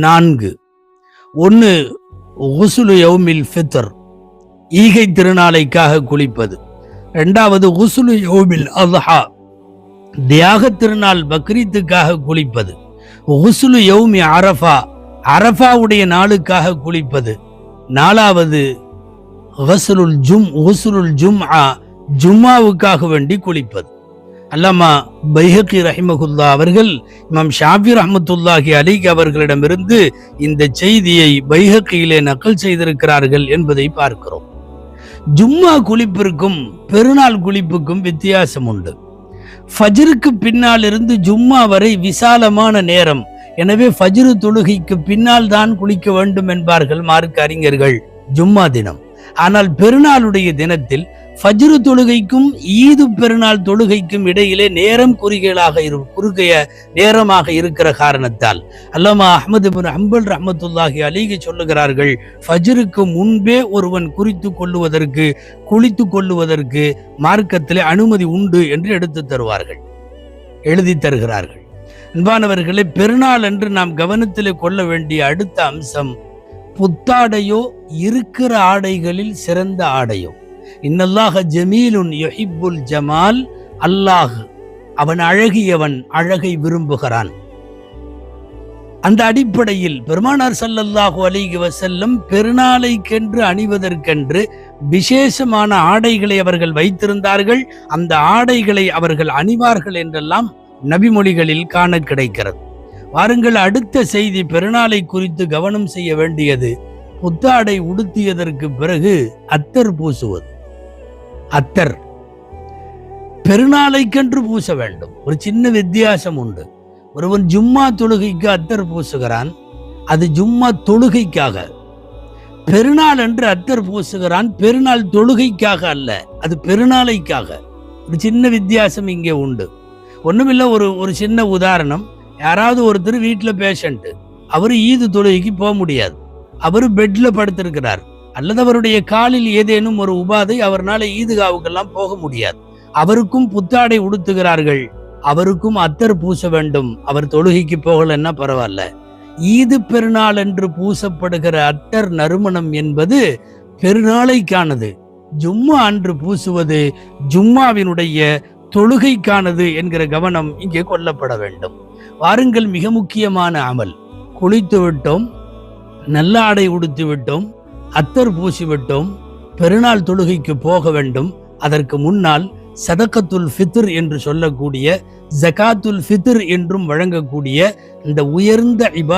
4. ஒன்று குஸ்லு யௌமில் ஃபித்ர், ஈகை திருநாளைக்காக குளிப்பது. 2வது குஸ்லு யௌமில் அத்ஹா, தியாக திருநாள் பக்ரீத்துக்காக குளிப்பது. குஸ்லு யௌமி அரஃபா, அரஃபாவுடைய நாளுக்காக குளிப்பது. 4வது குஸ்லுல் ஜும்ஆ, ஜும்மாவுக்காக வேண்டி குளிப்பது. அல்லாமா பைஹகி ரஹிமஹுல்லா அவர்கள் இமாம் ஷாஃபி ரஹ்மத்துல்லாஹி அலைஹி அவர்களிடமிருந்து இந்த செய்தியை பைஹகியிலே நக்கல் செய்திருக்கிறார்கள் என்பதை பார்க்கிறோம். ஜும்மா குளிப்பிற்கும் பெருநாள் குளிப்புக்கும் வித்தியாசம் உண்டு. ஃபஜ்ருக்கு பின்னால் இருந்து ஜும்மா வரை விசாலமான நேரம். எனவே ஃபஜ்ரு தொழுகைக்கு பின்னால் தான் குளிக்க வேண்டும் என்பார்கள் மார்க்க அறிஞர்கள் ஜும்மா தினம். ஆனால் பெருநாளுடைய தினத்தில் ஃபஜ்ரு தொழுகைக்கும் ஈது பெருநாள் தொழுகைக்கும் இடையிலே நேரம் குறுகிய நேரமாக இருக்கிற காரணத்தால் அல்லாமா அஹ்மது இப்னு ஹம்பல் ரஹ்மத்துல்லாஹி அலைஹி சொல்லுகிறார்கள், ஃபஜ்ருக்கு முன்பே ஒருவன் குளித்து கொள்ளுவதற்கு மார்க்கத்திலே அனுமதி உண்டு என்று எழுதி தருகிறார்கள். அன்பானவர்களே, பெருநாள் என்று நாம் கவனத்திலே கொள்ள வேண்டிய அடுத்த அம்சம், புத்தாடையோ இருக்கிற ஆடைகளில் சிறந்த ஆடையோ. இன்னல்லாஹ ஜமீலுன் யுஹிப்புல் ஜமால், அல்லாஹ் அவன் அழகியவன், அழகை விரும்புகிறான். அந்த அடிப்படையில் பெருமானார் ஸல்லல்லாஹு அலைஹி வஸல்லம் பெருநாளைக்கென்று அணிவதற்கென்று விசேஷமான ஆடைகளை அவர்கள் வைத்திருந்தார்கள். அந்த ஆடைகளை அவர்கள் அணிவார்கள் என்றெல்லாம் நபிமொழிகளில் காண கிடைக்கிறது. வாருங்கள், அடுத்த செய்தி பெருநாளை குறித்து கவனம் செய்ய வேண்டியது, புத்தாடை உடுத்தியதற்கு பிறகு அத்தர் பூசுவது. அத்தர் பெருநாளைக்கென்று பூச வேண்டும். ஒரு சின்ன வித்தியாசம் உண்டு. ஒருவன் ஜும்மா தொழுகைக்கு அத்தர் பூசுகிறான், அது ஜும்மா தொழுகைக்காக. பெருநாள் என்று அத்தர் பூசுகிறான், பெருநாள் தொழுகைக்காக அல்ல, அது பெருநாளைக்காக. ஒரு சின்ன வித்தியாசம் இங்கே உண்டு. ஒண்ணுமில்லை, ஒரு சின்ன உதாரணம். யாராவது ஒருத்தர் வீட்டில் பேஷண்ட், அவர் ஈது தொழுகைக்கு போக முடியாது, அவர் பெட்ல படுத்திருக்கிறார், அல்லது அவருடைய காலில் ஏதேனும் ஒரு உபாதை, அவர்னால ஈதுகாவுக்கெல்லாம் போக முடியாது. அவருக்கும் புத்தாடை உடுத்துகிறார்கள், அவருக்கும் அத்தர் பூச வேண்டும். அவர் தொழுகைக்கு போகலன்னா பரவாயில்ல. ஈது பெருநாள் என்று பூசப்படுகிற அத்தர் நறுமணம் என்பது பெருநாளைக்கானது. ஜும்மா அன்று பூசுவது ஜும்மாவினுடைய தொழுகைக்கானது என்கிற கவனம் இங்கே கொள்ளப்பட வேண்டும். வாருங்கள், மிக முக்கியமான அமல். குளித்து விட்டோம், நல்ல ஆடை உடுத்து விட்டோம், அத்தர் பூசிவிட்டோம், பெருநாள் தொழுகைக்கு போக வேண்டும். அதற்கு முன்னால் சதகத்துல் ஃபித்ர் என்று சொல்லக்கூடிய, ஜகாத்துல் ஃபித்ர் என்றும் வழங்கக்கூடிய இந்த உயர்ந்த இபாதத்